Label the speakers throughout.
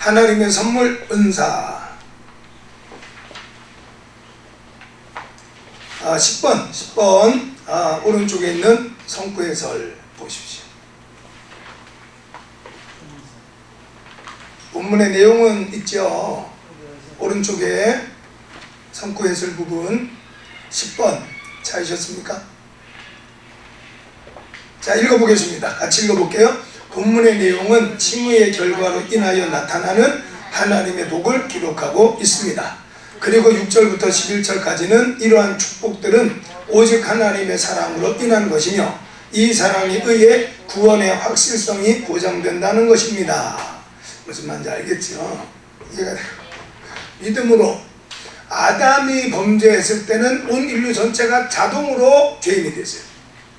Speaker 1: 하나님의 선물 은사. 10번 오른쪽에 있는 성구해설 보십시오. 본문의 내용은 있죠. 오른쪽에 성구해설 부분 10번 찾으셨습니까? 자, 읽어보겠습니다. 같이 읽어볼게요. 본문의 내용은 칭의의 결과로 인하여 나타나는 하나님의 복을 기록하고 있습니다. 그리고 6절부터 11절까지는 이러한 축복들은 오직 하나님의 사랑으로 인한 것이며 이 사랑에 의해 구원의 확실성이 보장된다는 것입니다. 무슨 말인지 알겠죠? 이해가 돼요. 믿음으로 아담이 범죄했을 때는 온 인류 전체가 자동으로 죄인이 됐어요.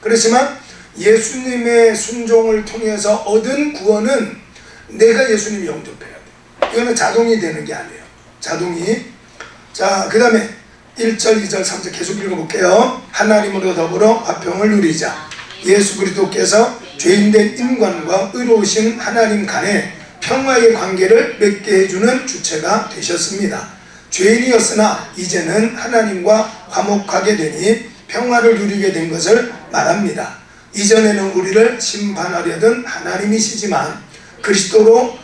Speaker 1: 그렇지만 예수님의 순종을 통해서 얻은 구원은 내가 예수님 영접해야 돼요. 이거는 자동이 되는 게 아니에요. 자동이. 자, 그 다음에 1절, 2절, 3절 계속 읽어볼게요. 하나님으로 더불어 화평을 누리자. 예수 그리스도께서 죄인된 인간과 의로우신 하나님 간에 평화의 관계를 맺게 해주는 주체가 되셨습니다. 죄인이었으나 이제는 하나님과 화목하게 되니 평화를 누리게 된 것을 말합니다. 이전에는 우리를 심판하려던 하나님이시지만 그리스도로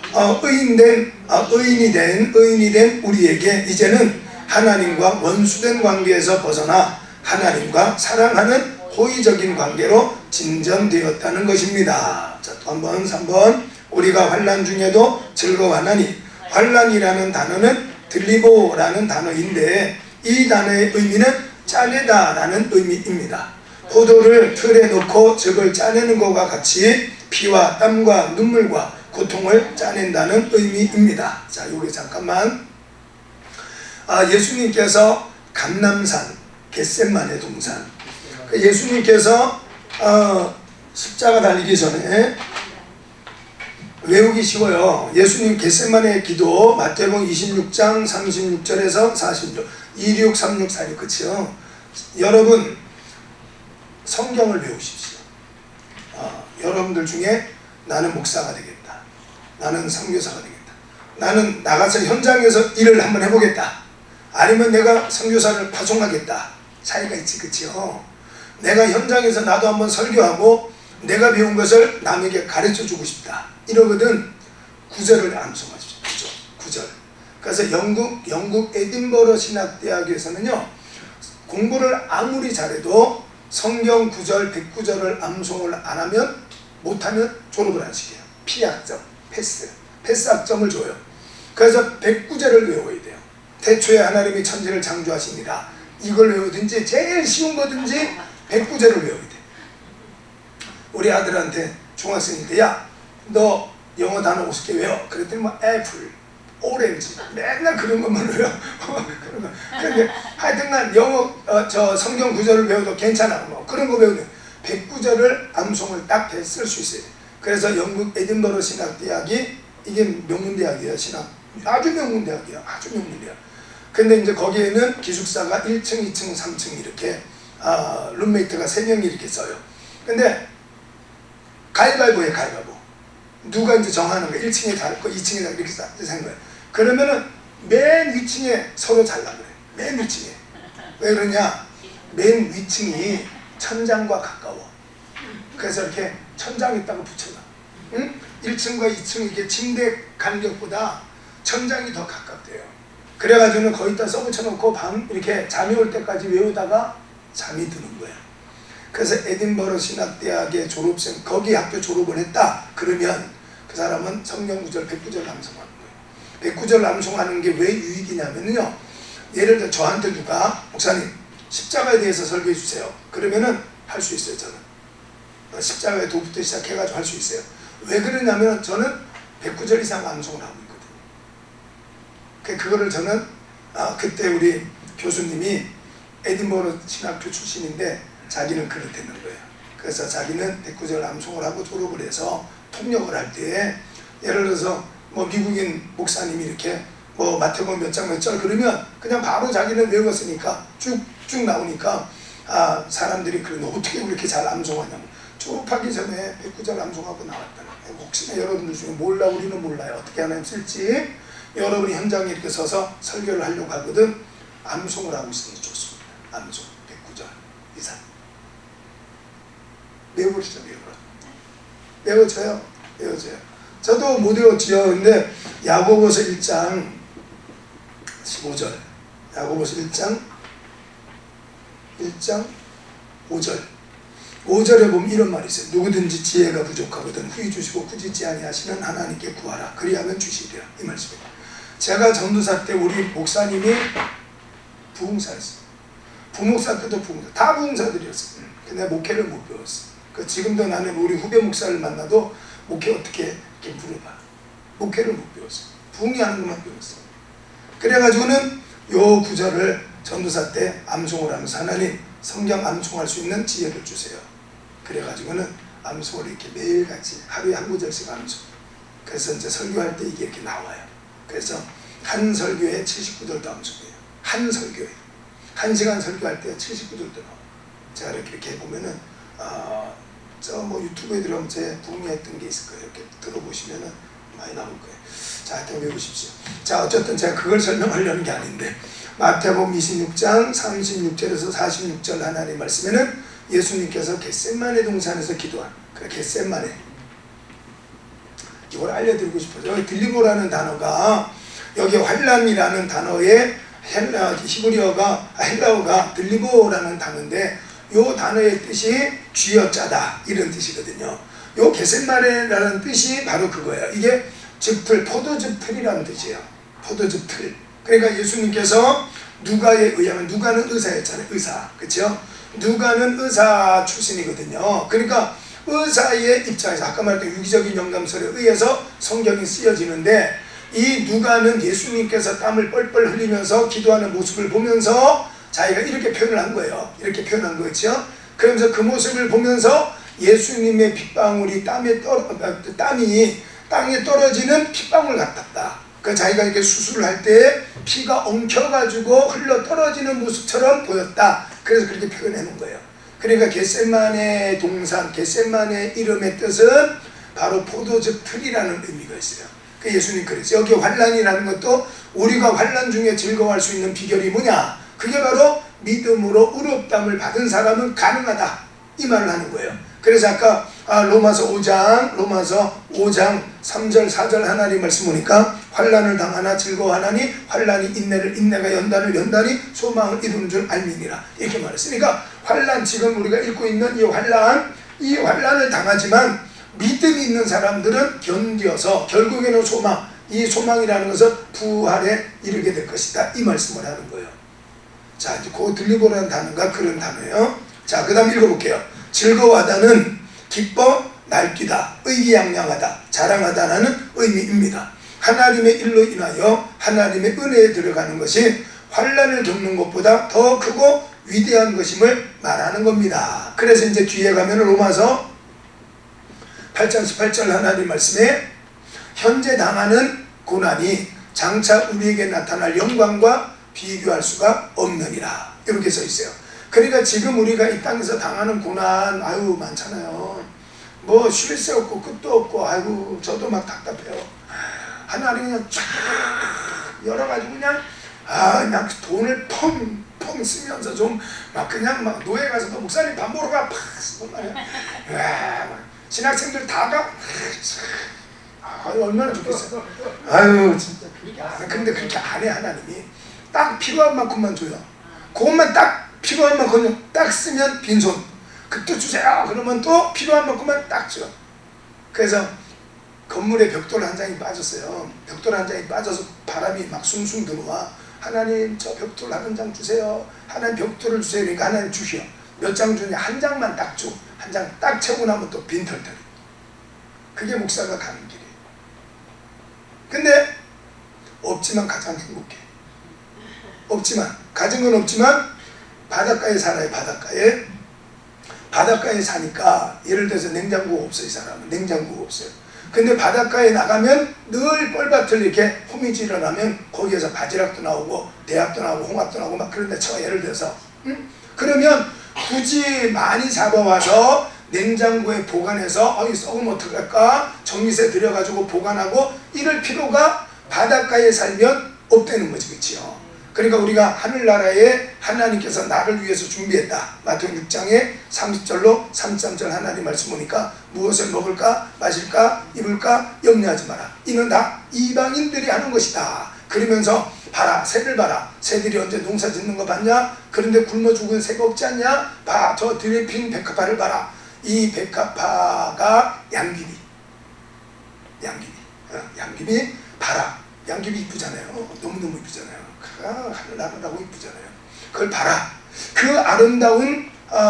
Speaker 1: 의인이 된 우리에게 이제는 하나님과 원수된 관계에서 벗어나 하나님과 사랑하는 호의적인 관계로 진전되었다는 것입니다. 자, 또 한번 3번. 우리가 환난 중에도 즐거워하나니, 환난이라는 단어는 들리보라는 단어인데 이 단어의 의미는 짜내다 라는 의미입니다. 포도를 틀에 넣고 즙을 짜내는 것과 같이 피와 땀과 눈물과 고통을 짜낸다는 의미입니다. 자, 여기 잠깐만. 예수님께서 감람산, 겟셋마네 동산, 예수님께서 십자가 달리기 전에 외우기 쉬워요. 예수님 겟셋마네 기도 마태복음 26장 36절에서 40절 263646 그치요. 여러분 성경을 배우십시오. 여러분들 중에 나는 목사가 되겠다, 나는 선교사가 되겠다, 나는 나가서 현장에서 일을 한번 해보겠다, 아니면 내가 선교사를 파송하겠다, 차이가 있지 그치요. 내가 현장에서 나도 한번 설교하고 내가 배운 것을 남에게 가르쳐 주고 싶다 이러거든. 구절을 암송하십시오. 구절. 그래서 영국 에딘버러 신학대학에서는요, 공부를 아무리 잘해도 성경 9절 109절을 암송을 안하면 못하면 졸업을 안 시켜요. P학점, 패스학점을 줘요. 그래서 109절을 외워야 돼요. 태초에 하나님이 천지를 창조하십니다. 이걸 외우든지 제일 쉬운 거든지 109절을 외워야 돼. 우리 아들한테 중학생인데 야, 너 영어 단어 50개 외워. 그랬더니 뭐 애플, 오렌지 맨날 그런 것만 외워. 그런데 하여튼간 영어 성경 구절을 외워도 괜찮아. 뭐 그런 거 외우면 109절을 암송을 딱 쓸 수 있어요. 그래서 영국 에딘버러 신학대학이 이게 명문대학이에요. 아주 명문대학이에요. 아주 명문대학. 근데 이제 거기에는 기숙사가 1층, 2층, 3층 이렇게 룸메이트가 3명이 이렇게 써요. 근데 가위바위보에 가위바위보. 누가 이제 정하는 거야. 1층에 잘 거, 2층에 잘 이렇게 생긴 거야. 그러면은 맨 위층에 서로 잘라 그래. 맨 위층에. 왜 그러냐? 맨 위층이 천장과 가까워. 그래서 이렇게 천장에다가 붙여놔. 응? 1층과 2층 이게 침대 간격보다 천장이 더 가깝대요. 그래가지고는 거기다 써붙여놓고 밤 이렇게 잠이 올 때까지 외우다가 잠이 드는 거야. 그래서 에딘버러 신학대학의 졸업생, 거기 학교 졸업을 했다 그러면 그 사람은 성경 구절 109절 암송하는 거예요. 109절 암송하는 게 왜 유익이냐면요, 예를 들어 저한테 누가 목사님 십자가에 대해서 설교해 주세요 그러면은 할 수 있어요. 저는 십자가의 도부터 시작해가지고 할 수 있어요. 왜 그러냐면 저는 109절 이상 암송을 하고 있거든요. 그거를 저는 그때 우리 교수님이 에딘버러 신학교 출신인데 자기는 그렇다는 거예요. 그래서 자기는 109절 암송을 하고 졸업을 해서 통역을 할 때 예를 들어서 뭐 미국인 목사님이 이렇게 뭐 마태복음 몇 장 몇 절 그러면 그냥 바로 자기는 외웠으니까 쭉쭉 나오니까 사람들이 그래 너 어떻게 그렇게 잘 암송하냐고. 졸업하기 전에 백구절 암송하고 나왔다는 거예요. 혹시나 여러분들 중에 몰라, 우리는 몰라요. 어떻게 하나님 쓸지. 여러분이 현장에 이렇게 서서 설교를 하려고 하거든 암송을 하고 있으니 좋습니다. 암송 백구절 이상 외우시죠. 외워져요. 외워져요. 저도 못 외웠지요. 근데 야고보서 1장 15절, 야고보서 1장 5절 5절에 보면 이런 말이 있어요. 누구든지 지혜가 부족하거든 후히 주시고 꾸짖지 아니하시는 하나님께 구하라 그리하면 주시리라. 이 말씀이에요. 제가 전도사 때 우리 목사님이 부흥사였어요. 부목사 때도 부흥사, 다 부흥사들이었어요. 근데 목회를 못 배웠어요. 지금도 나는 우리 후배 목사를 만나도 목회 어떻게 이렇게 물어봐. 목회를 못 배웠어요. 부흥하는 것만 배웠어요. 그래가지고는 요 구절을 전도사 때 암송을 하면서 하나님 성경 암송할 수 있는 지혜를 주세요. 그래가지고는 암송을 이렇게 매일같이 하루에 한 구절씩 암송. 그래서 이제 설교할 때 이게 이렇게 나와요. 그래서 한 설교에 79절도 암송이에요. 한 설교에 1시간 설교할 때 79절도 나와요. 제가 이렇게 보면은 저 뭐 유튜브에 들어가면 제 부흥했던 게 있을 거예요. 이렇게 들어보시면은 많이 나올 거예요. 자, 하여튼 외우십시오. 자, 어쨌든 제가 그걸 설명하려는 게 아닌데 마태복음 26장 36절에서 46절 하나님 말씀에는 예수님께서 겟세마네 동산에서 기도한 그 겟세마네 이걸 알려드리고 싶어요. 여기 들리보라는 단어가 여기 환란이라는 단어의 헬라어가 들리보라는 단어인데 요 단어의 뜻이 쥐어짜다 이런 뜻이거든요. 요 겟세마네라는 뜻이 바로 그거예요. 이게 즙틀, 포도즙 틀이라는 뜻이에요. 포도즙 틀. 그러니까 예수님께서 누가에 의하면 누가는 의사였잖아요. 의사. 그렇죠? 누가는 의사 출신이거든요. 그러니까 의사의 입장에서 아까 말했던 유기적인 영감설에 의해서 성경이 쓰여지는데 이 누가는 예수님께서 땀을 뻘뻘 흘리면서 기도하는 모습을 보면서 자기가 이렇게 표현을 한 거예요. 이렇게 표현한 거죠. 그러면서 그 모습을 보면서 예수님의 핏방울이 땀이 땅에 떨어지는 핏방울 같았다. 그 자기가 이렇게 수술을 할 때 피가 엉켜가지고 흘러 떨어지는 모습처럼 보였다. 그래서 그렇게 표현해 놓은 거예요. 그러니까 겟세마네 동산, 겟세마네 이름의 뜻은 바로 포도즙 틀이라는 의미가 있어요. 그 예수님 그랬어요. 여기 환란이라는 것도 우리가 환란 중에 즐거워할 수 있는 비결이 뭐냐? 그게 바로 믿음으로 의롭다함을 받은 사람은 가능하다. 이 말을 하는 거예요. 그래서 아까 로마서 5장 3절 4절 하나님 말씀 보니까 환란을 당하나 즐거워하나니 환란이 인내를 인내가 연단을 연단이 소망을 이루는 줄 알미니라 이렇게 말했으니까 환란 지금 우리가 읽고 있는 이 환란을 당하지만 믿음이 있는 사람들은 견뎌서 결국에는 소망, 이 소망이라는 것은 부활에 이르게 될 것이다 이 말씀을 하는 거예요. 자, 이제 그 들리보라는 단어가 그런 단어예요. 자, 그 다음 읽어볼게요. 즐거워하다는 기뻐 날뛰다, 의기양양하다, 자랑하다라는 의미입니다. 하나님의 일로 인하여 하나님의 은혜에 들어가는 것이 환란을 겪는 것보다 더 크고 위대한 것임을 말하는 겁니다. 그래서 이제 뒤에 가면 로마서 8장 18절 하나님 말씀에 현재 당하는 고난이 장차 우리에게 나타날 영광과 비교할 수가 없느니라 이렇게 써 있어요. 그러니까 지금 우리가 이 땅에서 당하는 고난 아유 많잖아요. 뭐 쉴 새 없고 끝도 없고 아이고 저도 막 답답해요. 하나님 그냥 쫙 열어가지고 그냥 그냥 돈을 펑펑 쓰면서 좀 막 그냥 막 노예 가서도 목사님 밥 먹으러 가 팍 쓰고 말이야. 신학생들 다 가. 아유 얼마나 좋겠어요. 아유 진짜 그렇게 안 해. 근데 그렇게 안 해. 하나님이 딱 필요한 만큼만 줘요. 그것만 딱 필요한 만큼 딱 쓰면 빈손. 그때 주세요. 그러면 또 필요한 만큼만 딱 줘. 그래서 건물에 벽돌 한 장이 빠졌어요. 벽돌 한 장이 빠져서 바람이 막 숭숭 들어와. 하나님 저 벽돌 한 장 주세요. 하나님 벽돌을 주세요. 그러니까 하나님 주시오. 몇 장 주냐? 한 장만 딱 줘. 한 장 딱 채우고 나면 또 빈털털이. 그게 목사가 가는 길이에요. 근데 없지만 가장 행복해. 없지만 가진 건 없지만 바닷가에 살아요. 바닷가에 사니까 예를 들어서 냉장고가 없어요. 이 사람은 냉장고가 없어요. 근데 바닷가에 나가면 늘 뻘밭을 이렇게 호미지 일어나면 거기에서 바지락도 나오고 대합도 나오고 홍합도 나오고 막 그런데 쳐 예를 들어서 그러면 굳이 많이 잡아와서 냉장고에 보관해서 썩으면 어떡할까 정리세 들여가지고 보관하고 이럴 필요가 바닷가에 살면 없다는 거지. 그치요? 그러니까 우리가 하늘나라에 하나님께서 나를 위해서 준비했다. 마태복음 6장에 30절로 33절 하나님 말씀 보니까 무엇을 먹을까 마실까 입을까 염려하지 마라. 이는 다 이방인들이 하는 것이다. 그러면서 봐라 새를 봐라. 새들이 언제 농사 짓는 거 봤냐? 그런데 굶어 죽은 새가 없지 않냐? 봐 저 들에 핀 백합화를 봐라. 이 백합화가 양귀비. 양귀비 봐라. 양귀비 이쁘잖아요. 너무너무 이쁘잖아요. 하늘나라라고 이쁘잖아요. 그걸 봐라. 그 아름다운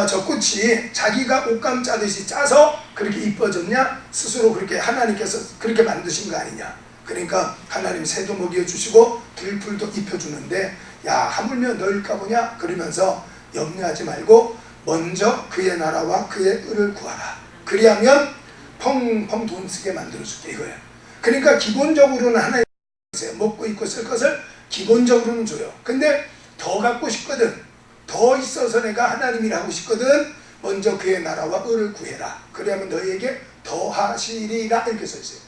Speaker 1: 저 꽃이 자기가 옷감 짜듯이 짜서 그렇게 이뻐졌냐? 스스로 그렇게 하나님께서 그렇게 만드신 거 아니냐? 그러니까 하나님 새도 먹여주시고 들풀도 입혀주는데 야 하물며 너일까 보냐? 그러면서 염려하지 말고 먼저 그의 나라와 그의 의를 구하라. 그리하면 펑펑 돈 쓰게 만들어줄게 이거예요. 그러니까 기본적으로는 하나님 먹고 입고 쓸 것을 기본적으로는 줘요. 근데 더 갖고 싶거든. 더 있어서 내가 하나님이라 하고 싶거든. 먼저 그의 나라와 의를 구해라. 그러면 너희에게 더 하시리라 이렇게 써있어요.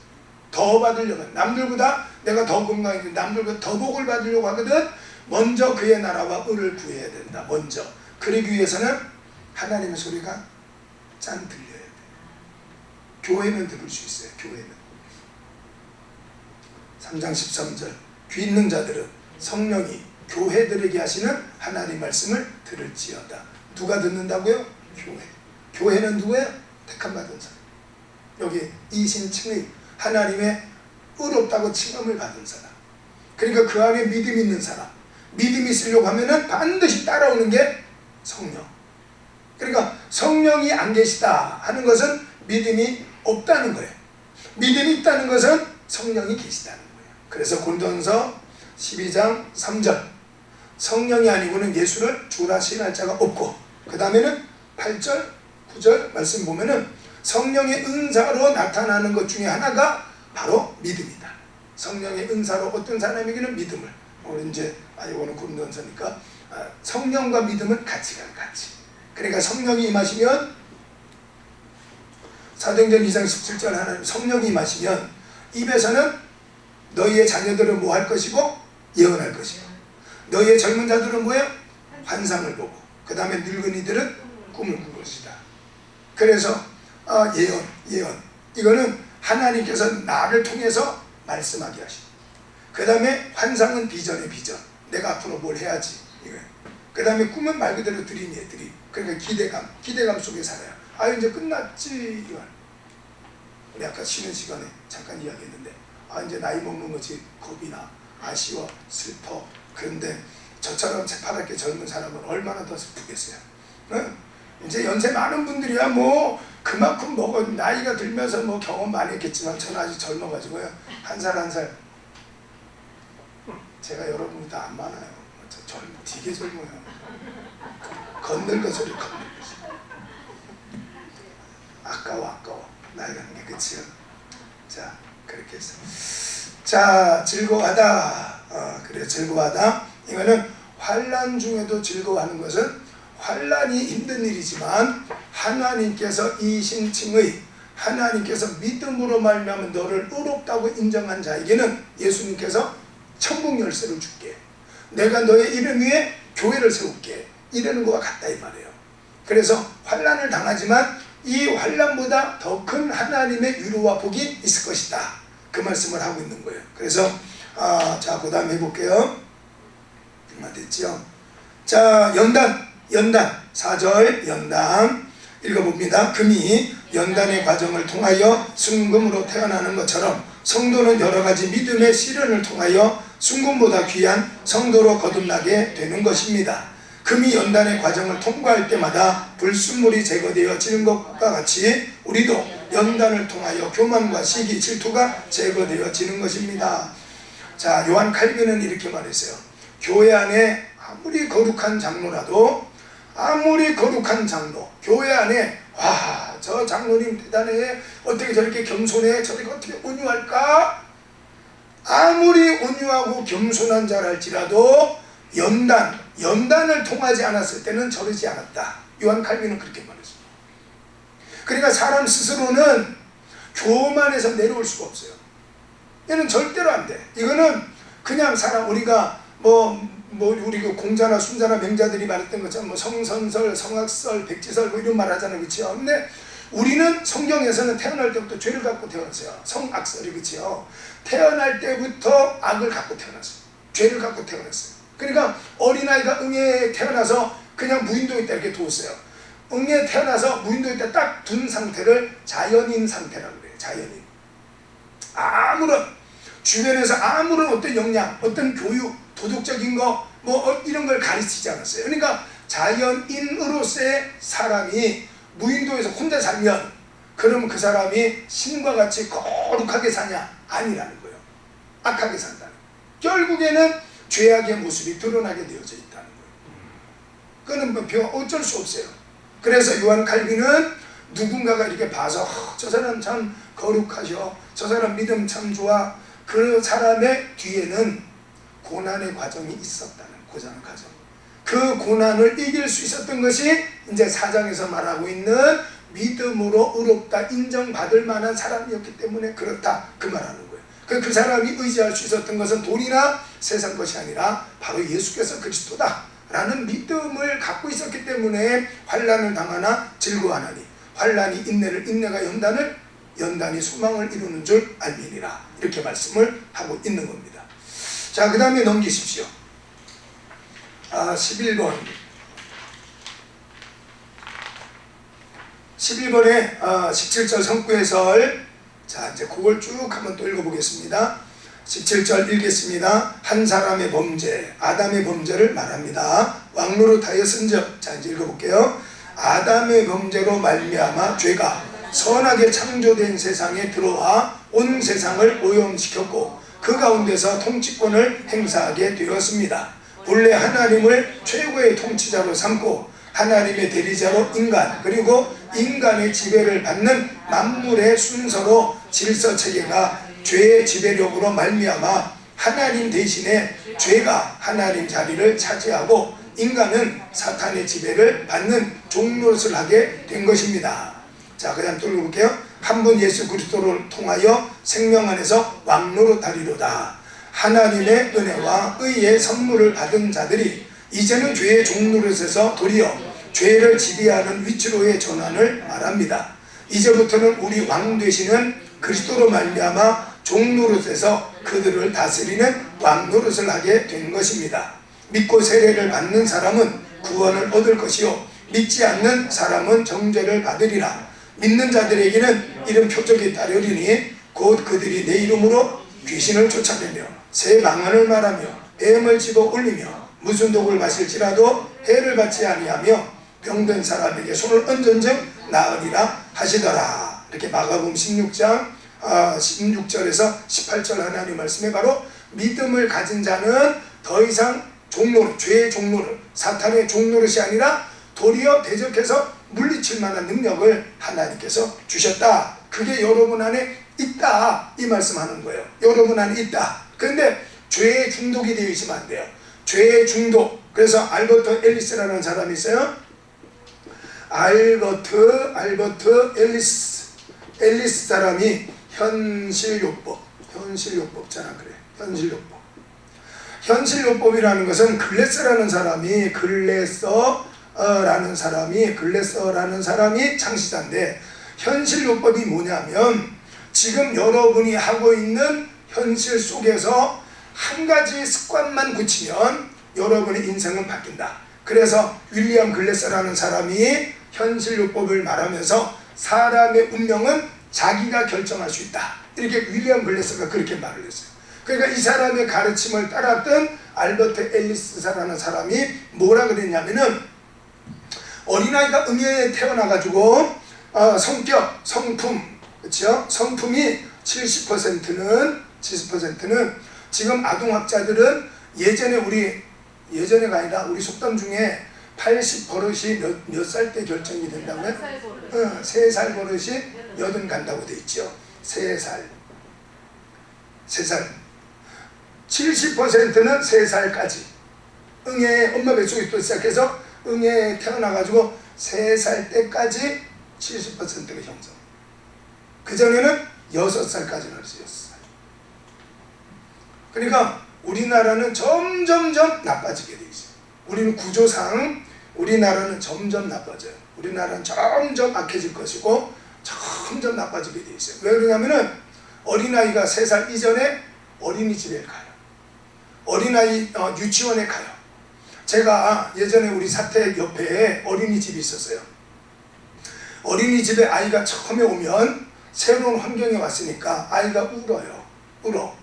Speaker 1: 더 받으려면 남들보다 내가 더 건강해지고 남들보다 더 복을 받으려고 하거든. 먼저 그의 나라와 의를 구해야 된다. 먼저. 그러기 위해서는 하나님의 소리가 짠 들려야 돼. 교회는 들을 수 있어요. 교회는 3장 13절 귀 있는 자들은 성령이 교회들에게 하시는 하나님 말씀을 들을지어다. 누가 듣는다고요? 교회. 교회는 누구예요? 택함받은 사람. 여기 이신칭의 하나님의 의롭다고 칭함을 받은 사람. 그러니까 그 안에 믿음 있는 사람. 믿음이 있으려고 하면은 반드시 따라오는 게 성령. 그러니까 성령이 안 계시다 하는 것은 믿음이 없다는 거예요. 믿음이 있다는 것은 성령이 계시다는 거예요. 그래서 고린도전서 12장 3절 성령이 아니고는 예수를 주라 시인할 자가 없고 그 다음에는 8절 9절 말씀 보면은 성령의 은사로 나타나는 것 중에 하나가 바로 믿음이다. 성령의 은사로 어떤 사람에게는 믿음을 오늘 이제 이거는 고린도전서니까 성령과 믿음은 같이 가요. 같이. 그러니까 성령이 임하시면 사도행전 2장 17절 하나님 성령이 임하시면 입에서는 너희의 자녀들은 뭐 할 것이고 예언할 것이고 너희의 젊은 자들은 뭐예요? 환상을 보고 그 다음에 늙은이들은 꿈을 꿀 것이다. 그래서 예언 이거는 하나님께서 나를 통해서 말씀하게 하시고 그 다음에 환상은 비전의 비전 내가 앞으로 뭘 해야지 이거예요. 그 다음에 꿈은 말 그대로 드림이에요. 드림. 그러니까 기대감 속에 살아요. 이제 끝났지 이건. 우리 아까 쉬는 시간에 잠깐 이야기했는데 이제 나이 먹는 거지 겁이 나 아쉬워 슬퍼. 그런데 저처럼 새파랗게 젊은 사람은 얼마나 더 슬프겠어요. 응? 이제 연세 많은 분들이야 뭐 그만큼 나이가 들면서 뭐 경험 많이 했겠지만 저는 아직 젊어가지고요 한 살 한 살 제가 여러분보다 안 많아요. 되게 젊어요. 건늙어 소리 건늙어. 아까워 나이 가는 게 그치요. 자 그렇게 해서 자 즐거워하다. 그래 즐거워하다. 이거는 환난 중에도 즐거워하는 것은 환난이 힘든 일이지만 하나님께서 이신칭의 하나님께서 믿음으로 말미암아 너를 의롭다고 인정한 자에게는 예수님께서 천국 열쇠를 줄게. 내가 너의 이름 위에 교회를 세울게. 이러는 것과 같다 이 말이에요. 그래서 환난을 당하지만 이 환난보다 더 큰 하나님의 위로와 복이 있을 것이다. 그 말씀을 하고 있는 거예요. 그래서 자 그 다음 해볼게요. 얼마 됐죠? 자 연단 4절 연단 읽어봅니다. 금이 연단의 과정을 통하여 순금으로 태어나는 것처럼 성도는 여러가지 믿음의 시련을 통하여 순금보다 귀한 성도로 거듭나게 되는 것입니다. 금이 연단의 과정을 통과할 때마다 불순물이 제거되어지는 것과 같이 우리도 연단을 통하여 교만과 시기, 질투가 제거되어지는 것입니다. 자 요한 칼빈은 이렇게 말했어요. 교회 안에 아무리 거룩한 장로라도 교회 안에 와 저 장로님 대단해 어떻게 저렇게 겸손해 저렇게 어떻게 온유할까 아무리 온유하고 겸손한 자랄지라도 연단을 통하지 않았을 때는 저러지 않았다. 요한 칼빈은 그렇게 말했어요. 그러니까 사람 스스로는 교만해서 내려올 수가 없어요. 얘는 절대로 안 돼. 이거는 그냥 사람, 우리가 우리 그 공자나 순자나 맹자들이 말했던 것처럼 성선설, 성악설, 백지설 이런 말 하잖아요. 그렇죠? 근데 우리는 성경에서는 태어날 때부터 죄를 갖고 태어났어요. 성악설이, 그렇죠? 태어날 때부터 악을 갖고 태어났어요. 죄를 갖고 태어났어요. 그러니까 어린아이가 응에 태어나서 그냥 무인도에 있다 이렇게 뒀어요. 응에 태어나서 무인도에 있다 딱 둔 상태를 자연인 상태라고 그래요. 자연인. 아무런 주변에서 아무런 어떤 역량, 어떤 교육, 도덕적인 거 이런 걸 가르치지 않았어요. 그러니까 자연인으로서의 사람이 무인도에서 혼자 살면 그러면 그 사람이 신과 같이 거룩하게 사냐? 아니라는 거예요. 악하게 산다는 거예요. 결국에는 죄악의 모습이 드러나게 되어져 있다는 거예요. 그거는 어쩔 수 없어요. 그래서 요한 칼빈은 누군가가 이렇게 봐서 저 사람 참 거룩하셔, 저 사람 믿음 참 좋아, 그 사람의 뒤에는 고난의 과정이 있었다는 과정. 그 고난을 이길 수 있었던 것이 이제 4장에서 말하고 있는 믿음으로 의롭다 인정받을 만한 사람이었기 때문에 그렇다, 그 말하는 거예요. 그 사람이 의지할 수 있었던 것은 돈이나 세상 것이 아니라 바로 예수께서 그리스도다 라는 믿음을 갖고 있었기 때문에 환난을 당하나 즐거워하나니 환난이 인내를, 인내가 연단이 소망을 이루는 줄 알미니라, 이렇게 말씀을 하고 있는 겁니다. 자, 그 다음에 넘기십시오. 11번 11번에 17절 성구해설. 자, 이제 그걸 쭉 한번 또 읽어보겠습니다. 17절 읽겠습니다. 한 사람의 범죄, 아담의 범죄를 말합니다. 왕노릇하여 쓴적. 자, 이제 읽어볼게요. 아담의 범죄로 말미암아 죄가 선하게 창조된 세상에 들어와 온 세상을 오염시켰고 그 가운데서 통치권을 행사하게 되었습니다. 본래 하나님을 최고의 통치자로 삼고 하나님의 대리자로 인간, 그리고 인간의 지배를 받는 만물의 순서로 질서체계가 죄의 지배력으로 말미암아 하나님 대신에 죄가 하나님 자리를 차지하고 인간은 사탄의 지배를 받는 종노릇을 하게 된 것입니다. 자, 그 다음 또 읽어볼게요. 한 분 예수 그리스도를 통하여 생명 안에서 왕노릇하리로다. 하나님의 은혜와 의의 선물을 받은 자들이 이제는 죄의 종노릇에서 도리어 죄를 지배하는 위치로의 전환을 말합니다. 이제부터는 우리 왕 되시는 그리스도로 말미암아 종노릇에서 그들을 다스리는 왕노릇을 하게 된 것입니다. 믿고 세례를 받는 사람은 구원을 얻을 것이요 믿지 않는 사람은 정죄를 받으리라. 믿는 자들에게는 이런 표적이 따르리니 곧 그들이 내 이름으로 귀신을 쫓아내며 새 방언을 말하며 뱀을 집어 올리며 무슨 독을 마실지라도 해를 받지 아니하며 병든 사람에게 손을 얹은즉 나으리라 하시더라. 이렇게 마가복음 16장 16절에서 18절 하나님 말씀에 바로 믿음을 가진 자는 더 이상 종노릇, 죄의 종노릇, 사탄의 종노릇이 아니라 도리어 대적해서 물리칠 만한 능력을 하나님께서 주셨다. 그게 여러분 안에 있다, 이 말씀하는 거예요. 여러분 안에 있다. 그런데 죄의 중독이 되어 있으면 안 돼요. 죄의 중독. 그래서 알버트 앨리스라는 사람이 있어요. 알버트 앨리스 사람이 현실요법잖아, 그래. 현실요법이라는 것은 글래서라는 사람이 창시자인데, 현실요법이 뭐냐면 지금 여러분이 하고 있는 현실 속에서 한 가지 습관만 고치면 여러분의 인생은 바뀐다. 그래서 윌리엄 글래서라는 사람이 현실요법을 말하면서 사람의 운명은 자기가 결정할 수 있다, 이렇게 윌리엄 글래서가 그렇게 말을 했어요. 그러니까 이 사람의 가르침을 따랐던 알버트 앨리스라는 사람이 뭐라 그랬냐면은, 어린아이가 응에 태어나가지고 성격, 성품, 그렇죠? 성품이 70%는 지금 아동학자들은 예전에가 아니라 우리 속담 중에 80버릇이 몇 살 때 결정이 된다고요? 3살 버릇이 80 간다고 돼 있죠. 3살 70%는 3살까지 응애 엄마 뱃속에 또 시작해서 응애 태어나가지고 3살 때까지 70%가 형성. 그전에는 6살까지는 할 수 있었어요. 그러니까 우리나라는 점점점 나빠지게 돼 있어요. 우리는 구조상 우리나라는 점점 나빠져요. 우리나라는 점점 악해질 것이고 점점 나빠지게 돼 있어요. 왜 그러냐면은 어린아이가 3살 이전에 어린이집에 가요. 어린아이 유치원에 가요. 제가 예전에 우리 사택 옆에 어린이집이 있었어요. 어린이집에 아이가 처음에 오면 새로운 환경에 왔으니까 아이가 울어.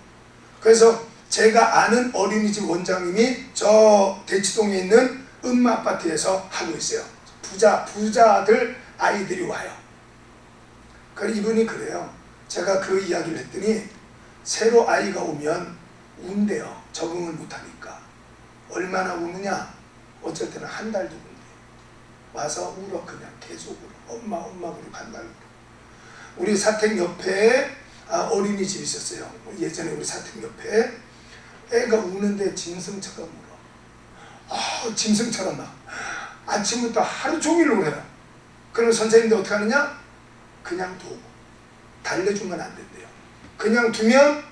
Speaker 1: 그래서 제가 아는 어린이집 원장님이 저 대치동에 있는 음마아파트에서 하고 있어요. 부자들 아이들이 와요. 그래서 이분이 그래요. 제가 그 이야기를 했더니 새로 아이가 오면 운대요. 적응을 못하니까. 얼마나 우느냐? 어쩔 때는 한 달도 운대요. 와서 울어. 그냥 계속 울어. 엄마 그리고 한 달 울어. 우리 사택 옆에 어린이집이 있었어요. 예전에 우리 사택 옆에 애가 우는데 짐승처럼 울어. 짐승처럼 막 아침부터 하루 종일 울어요. 그럼 선생님들 어떻게 하느냐? 그냥 두고 달래주면 안 된대요. 그냥 두면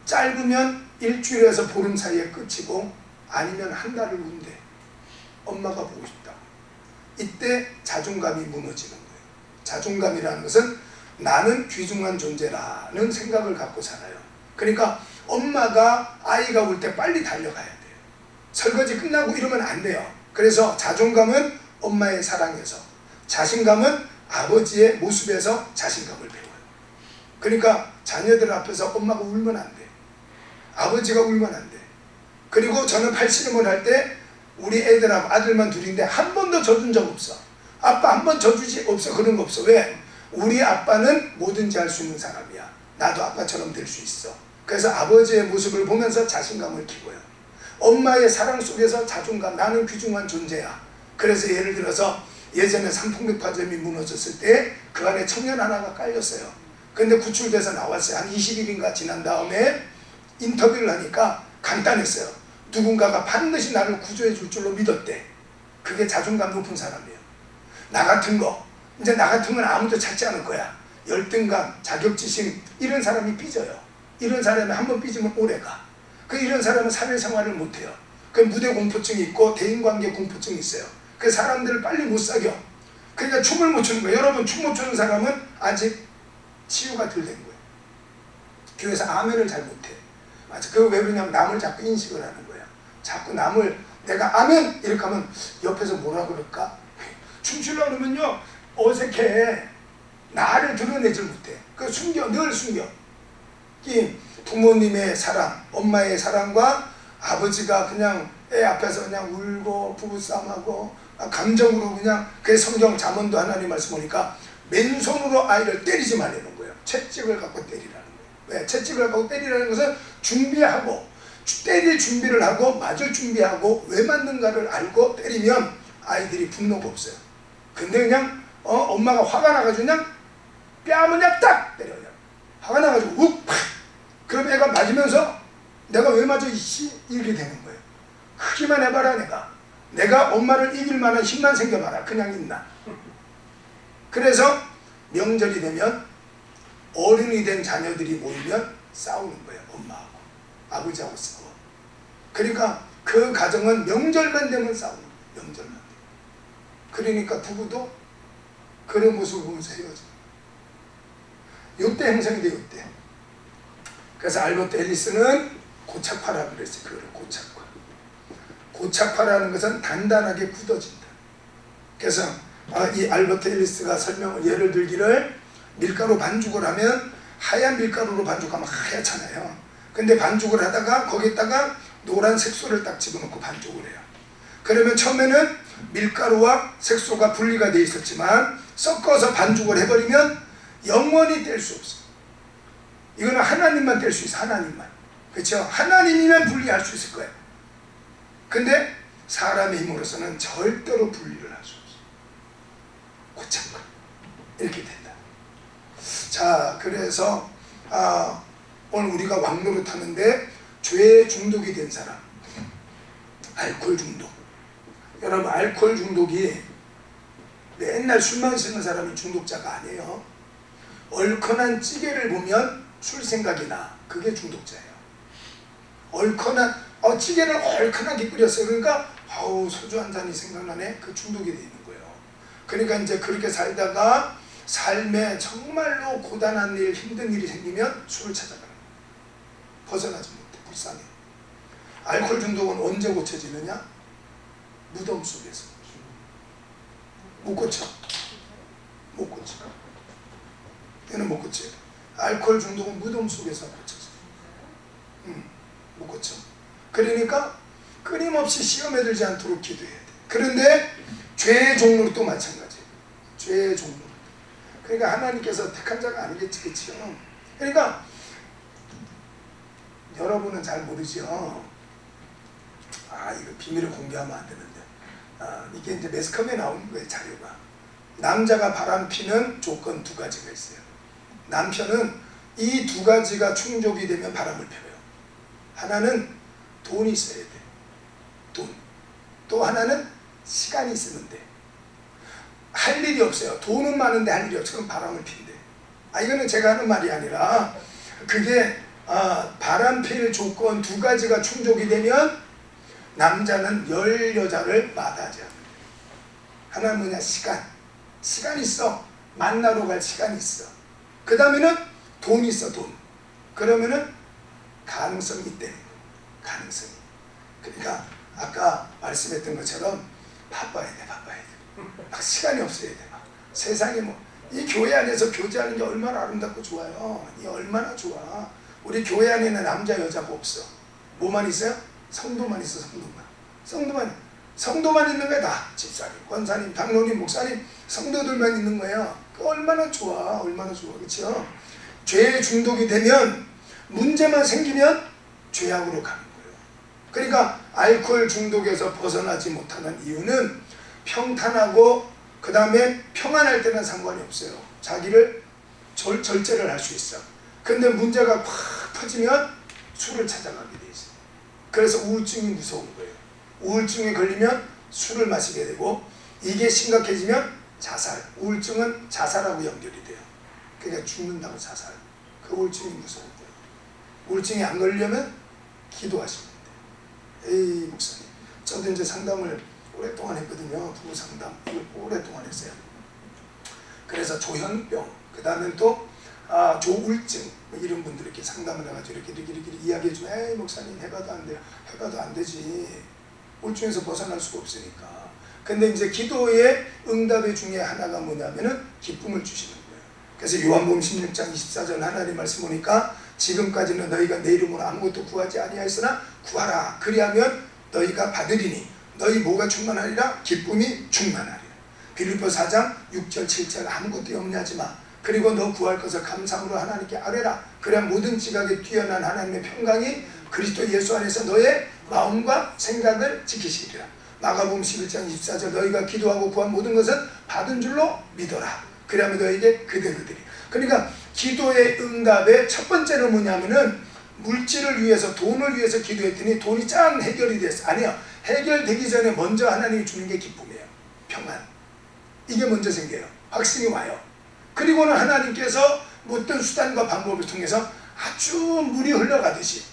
Speaker 1: 짧으면 일주일에서 보름 사이에 끝이고 아니면 한 달을 운대. 엄마가 보고 싶다. 이때 자존감이 무너지는 거예요. 자존감이라는 것은 나는 귀중한 존재라는 생각을 갖고 살아요. 그러니까 엄마가 아이가 올 때 빨리 달려가야 돼요. 설거지 끝나고 이러면 안 돼요. 그래서 자존감은 엄마의 사랑에서, 자신감은 아버지의 모습에서 자신감을 배워요. 그러니까 자녀들 앞에서 엄마가 울면 안 돼. 아버지가 울면 안 돼. 그리고 저는 팔씨름을 할 때 우리 애들하고 아들만 둘인데 한 번도 져준 적 없어. 아빠 한 번 져주지? 없어. 그런 거 없어. 왜? 우리 아빠는 뭐든지 할 수 있는 사람이야. 나도 아빠처럼 될 수 있어. 그래서 아버지의 모습을 보면서 자신감을 키워요. 엄마의 사랑 속에서 자존감, 나는 귀중한 존재야. 그래서 예를 들어서 예전에 삼풍백화점이 무너졌을 때 그 안에 청년 하나가 깔렸어요. 근데 구출돼서 나왔어요. 한 20일인가 지난 다음에 인터뷰를 하니까 간단했어요. 누군가가 반드시 나를 구조해 줄 줄로 믿었대. 그게 자존감 높은 사람이에요. 나 같은 거, 이제 나 같으면 아무도 찾지 않을 거야. 열등감, 자격지심, 이런 사람이 삐져요. 이런 사람이 한번 삐지면 오래가. 이런 사람은 사회생활을 못해요. 무대 공포증이 있고 대인관계 공포증이 있어요. 사람들을 빨리 못 사겨. 그러니까 춤을 못 추는 거예요. 여러분, 춤 못 추는 사람은 아직 치유가 덜 된 거예요. 교회에서 아멘을 잘 못해. 맞아. 그거 왜 그러냐면 남을 자꾸 인식을 하는 거야. 자꾸 남을 내가 아멘 이렇게 하면 옆에서 뭐라 그럴까? 춤추려고 그러면요 어색해. 나를 드러내질 못해. 숨겨, 늘 숨겨. 이 부모님의 사랑, 엄마의 사랑과 아버지가 그냥 애 앞에서 그냥 울고 부부싸움하고 감정으로 그냥 그 성경 잠언도 하나님 말씀 보니까 맨손으로 아이를 때리지 말라는 거예요. 채찍을 갖고 때리라는 거예요. 왜? 채찍을 갖고 때리라는 것은 준비하고 때릴 준비를 하고 맞을 준비하고 왜 맞는가를 알고 때리면 아이들이 분노가 없어요. 근데 그냥 엄마가 화가 나가지고 그냥 뺨을 그냥 딱 때려요. 화가 나가지고 욱 팍! 그럼 애가 맞으면서 내가 왜 맞아 이씨 이렇게 되는 거예요. 크기만 해봐라. 내가 엄마를 이길 만한 힘만 생겨봐라. 그냥 있나. 그래서 명절이 되면 어른이 된 자녀들이 모이면 싸우는 거예요. 엄마하고 아버지하고 싸워. 그러니까 그 가정은 명절만 되면 싸우는 거예요. 명절만 되면. 그러니까 부부도 그런 모습을 보면서 헤어져요. 이때 형성이 돼요. 이때. 그래서 알버트 앨리스는 고착화라고 그랬어요. 그거를 고착화. 고착화라는 것은 단단하게 굳어진다. 그래서 이 알버트 앨리스가 예를 들기를 밀가루 반죽을 하면 하얀 밀가루로 반죽하면 하얗잖아요. 근데 반죽을 하다가 거기다가 노란 색소를 딱 집어넣고 반죽을 해요. 그러면 처음에는 밀가루와 색소가 분리가 돼 있었지만 섞어서 반죽을 해버리면 영원히 뗄 수 없어. 이거는 하나님만 뗄 수 있어. 하나님만. 그렇죠? 하나님이면 분리할 수 있을 거예요. 근데 사람의 힘으로서는 절대로 분리를 할 수 없어. 고착화. 이렇게 된다. 자, 그래서 오늘 우리가 왕노릇 하는데 죄에 중독이 된 사람, 알코올 중독. 여러분, 알코올 중독이 맨날 술만 마시는 사람이 중독자가 아니에요. 얼큰한 찌개를 보면 술 생각이 나. 그게 중독자예요. 얼큰한 찌개를 얼큰하게 끓였어요. 그러니까 소주 한 잔이 생각나네. 그 중독이 돼 있는 거예요. 그러니까 이제 그렇게 살다가 삶에 정말로 고단한 일, 힘든 일이 생기면 술을 찾아가는 거예요. 벗어나지 못해. 불쌍해. 알코올 중독은 언제 고쳐지느냐? 무덤 속에서. 못 고쳐. 못 고쳐. 얘는 못 고쳐요. 알코올 중독은 무덤 속에서 고쳐져. 못 고쳐. 그러니까 끊임없이 시험에 들지 않도록 기도해야 돼. 그런데 죄의 종로도 또 마찬가지예요. 죄의 종로. 그러니까 하나님께서 택한 자가 아니겠지, 그치요? 그러니까 여러분은 잘 모르죠. 이거 비밀을 공개하면 안 되는데. 이게 이제 매스컴에 나오는 거예요, 자료가. 남자가 바람피는 조건 두 가지가 있어요. 남편은 이 두 가지가 충족이 되면 바람을 펴요. 하나는 돈이 있어야 돼. 돈. 또 하나는 시간이 있으면 돼. 할 일이 없어요. 돈은 많은데 할 일이 없어. 그럼 바람을 핀대. 이거는 제가 하는 말이 아니라 그게 바람 필 조건 두 가지가 충족이 되면 남자는 10여자를 마다하지 않는다. 하나는 뭐냐? 시간. 시간이 있어. 만나러 갈 시간이 있어. 그 다음에는 돈이 있어. 돈. 그러면은 가능성이 있다는 거예요. 가능성이. 그러니까 아까 말씀했던 것처럼 바빠야 돼. 막 시간이 없어야 돼. 세상에 이 교회 안에서 교제하는 게 얼마나 아름답고 좋아요. 이 얼마나 좋아. 우리 교회 안에는 남자 여자가 없어. 뭐만 있어요? 성도만 있어. 성도만 있는 거야. 다 집사님, 권사님, 장로님, 목사님, 성도들만 있는 거예요. 얼마나 좋아. 그렇죠? 죄에 중독이 되면 문제만 생기면 죄악으로 가는 거예요. 그러니까 알코올 중독에서 벗어나지 못하는 이유는 평탄하고 그 다음에 평안할 때는 상관이 없어요. 자기를 절제를 할 수 있어. 근데 문제가 확 터지면 술을 찾아가게 돼 있어요. 그래서 우울증이 무서운 거예요. 우울증에 걸리면 술을 마시게 되고 이게 심각해지면 자살. 우울증은 자살하고 연결이 돼요. 그러니까 죽는다고 자살. 그 우울증이 무서운 거예요. 우울증이 안 걸리려면 기도하시면 돼요. 에이 목사님, 저도 이제 상담을 오랫동안 했거든요. 부부 상담 이걸 오랫동안 했어요. 그래서 조현병, 그 다음에 또 조울증 이런 분들 이렇게 상담을 해가지고 이렇게 이야기해주면 에이 목사님 해봐도 안 돼요. 해봐도 안 되지. 우울증에서 벗어날 수가 없으니까. 근데 이제 기도의 응답의 중에 하나가 뭐냐면은 기쁨을 주시는 거예요. 그래서 요한복음 16장 24절 하나님 말씀 보니까 지금까지는 너희가 내 이름으로 아무것도 구하지 아니하였으나 구하라. 그리하면 너희가 받으리니 너희 뭐가 충만하리라? 기쁨이 충만하리라. 빌립보 4장 6절 7절 아무것도 염려하지 마. 그리고 너 구할 것을 감사함으로 하나님께 아뢰라. 그래야 모든 지각에 뛰어난 하나님의 평강이 그리스도 예수 안에서 너의 마음과 생각을 지키시리라. 마가복음 11장 24절 너희가 기도하고 구한 모든 것은 받은 줄로 믿어라. 그러면 너에게 그대로 되리. 그러니까 기도의 응답의 첫 번째는 뭐냐면은 물질을 위해서 돈을 위해서 기도했더니 돈이 짠 해결이 됐어. 아니요. 해결되기 전에 먼저 하나님이 주는 게 기쁨이에요. 평안. 이게 먼저 생겨요. 확신이 와요. 그리고는 하나님께서 어떤 수단과 방법을 통해서 아주 물이 흘러가듯이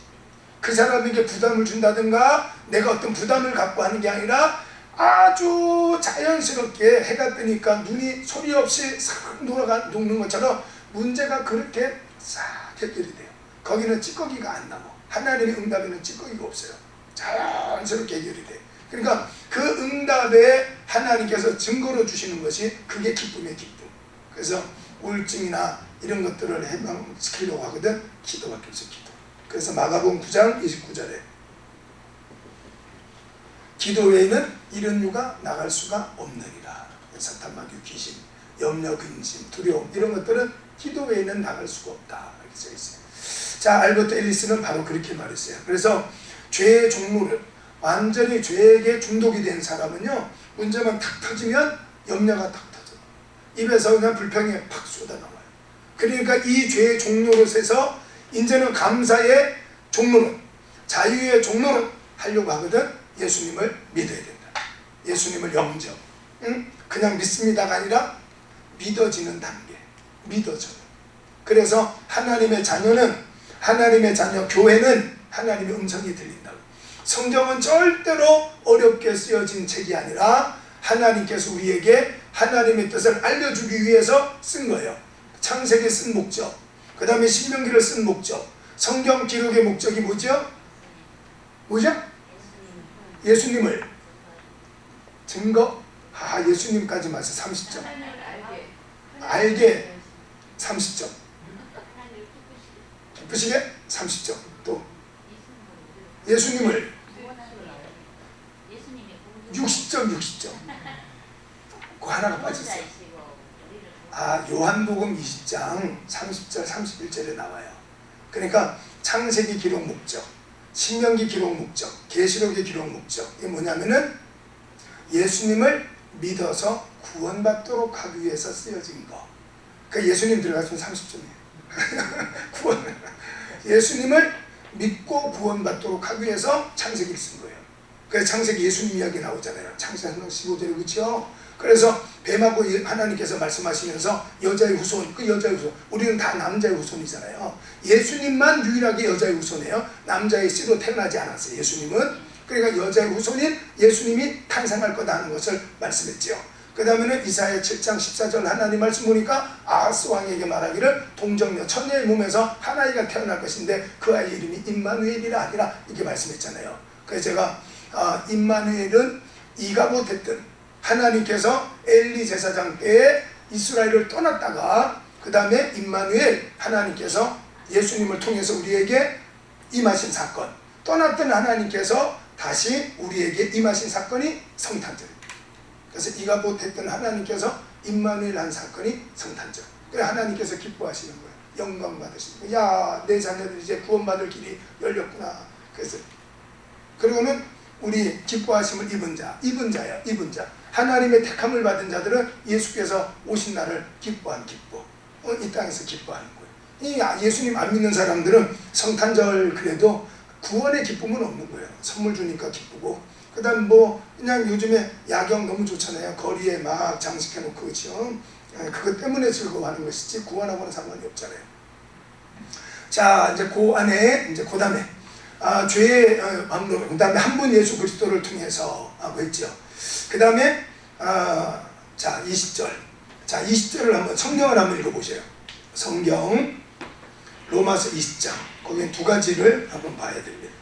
Speaker 1: 그 사람에게 부담을 준다든가 내가 어떤 부담을 갖고 하는 게 아니라 아주 자연스럽게 해가 뜨니까 눈이 소리 없이 싹 녹는 것처럼 문제가 그렇게 싹 해결이 돼요. 거기는 찌꺼기가 안 남아. 하나님의 응답에는 찌꺼기가 없어요. 자연스럽게 해결이 돼. 그러니까 그 응답에 하나님께서 증거로 주시는 것이 그게 기쁨의 기쁨. 그래서 우울증이나 이런 것들을 해방시키려고 하거든. 기도밖에 없어. 기도. 그래서 마가복음 9장 29절에 기도 외에는 이런 유가 나갈 수가 없느니라. 사탄 마귀 귀신, 염려 근심, 두려움 이런 것들은 기도 외에는 나갈 수가 없다. 이렇게 써 있어요. 자, 알버트 앨리스는 바로 그렇게 말했어요. 그래서 죄의 종로를 완전히 죄에게 중독이 된 사람은요, 문제만 탁 터지면 염려가 탁 터져. 입에서 그냥 불평이 팍 쏟아나와요. 그러니까 이 죄의 종로릇에서 이제는 감사의 종로릇, 자유의 종로릇 하려고 하거든. 예수님을 믿어야 된다. 예수님을 영접. 응? 그냥 믿습니다가 아니라 믿어지는 단계. 믿어져요. 그래서 하나님의 자녀는, 하나님의 자녀 교회는 하나님의 음성이 들린다고. 성경은 절대로 어렵게 쓰여진 책이 아니라 하나님께서 우리에게 하나님의 뜻을 알려주기 위해서 쓴 거예요. 창세기 쓴 목적, 그 다음에 신명기를 쓴 목적, 성경 기록의 목적이 뭐죠? 뭐죠? 예수님을 증거? 예수님까지 맞아. 30점. 알게 30점. 기쁘시게 30점. 또 예수님을 60점. 60점. 그 하나가 빠졌어요. 요한복음 20장 30절 31절에 나와요. 그러니까 창세기 기록 목적, 신명기 기록 목적, 계시록의 기록 목적, 이게 뭐냐면은 예수님을 믿어서 구원받도록 하기 위해서 쓰여진 거. 그 예수님 들어갔으면 30점이에요. 구원. 예수님을 믿고 구원받도록 하기 위해서 창세기를 쓴 거예요. 그래서 창세기 예수님 이야기 나오잖아요. 창세기 15절에 그렇죠. 그래서 뱀하고 하나님께서 말씀하시면서 여자의 후손, 그 여자의 후손, 우리는 다 남자의 후손이잖아요. 예수님만 유일하게 여자의 후손이에요. 남자의 씨로 태어나지 않았어요. 예수님은. 그러니까 여자의 후손인 예수님이 탄생할 거다 하는 것을 말씀했죠. 그 다음에는 이사야 7장 14절 하나님 말씀 보니까 아하스 왕에게 말하기를 동정녀 처녀의 몸에서 한 아이가 태어날 것인데 그 아이 이름이 임마누엘이라 하니라, 이렇게 말씀했잖아요. 그래서 제가 임마누엘은 이가봇 했던 하나님께서 엘리 제사장 때에 이스라엘을 떠났다가 그 다음에 임마누엘, 하나님께서 예수님을 통해서 우리에게 임하신 사건, 떠났던 하나님께서 다시 우리에게 임하신 사건이 성탄절입니다. 그래서 이가봇 했던 하나님께서 임마누엘 한 사건이 성탄절. 그래서 하나님께서 기뻐하시는 거예요. 영광 받으시는 거예요. 야, 내 자녀들이 이제 구원받을 길이 열렸구나. 그래서 그리고는 우리 기뻐하심을 입은 자야. 하나님의 택함을 받은 자들은 예수께서 오신 날을 기뻐한 기뻐. 이 땅에서 기뻐하는 거예요. 이 예수님 안 믿는 사람들은 성탄절 그래도 구원의 기쁨은 없는 거예요. 선물 주니까 기쁘고, 그 다음 그냥 요즘에 야경 너무 좋잖아요. 거리에 막 장식해놓고, 그렇죠? 그것 때문에 즐거워하는 것이지 구원하고는 상관이 없잖아요. 자, 이제 그 안에, 이제 그 다음에 죄의 방법, 그 다음에 한 분 예수 그리스도를 통해서 하고 있죠. 그 다음에 자 20절, 자 20절을 한번 성경을 한번 읽어보세요. 성경 로마서 20장, 거기는 두 가지를 한번 봐야 됩니다.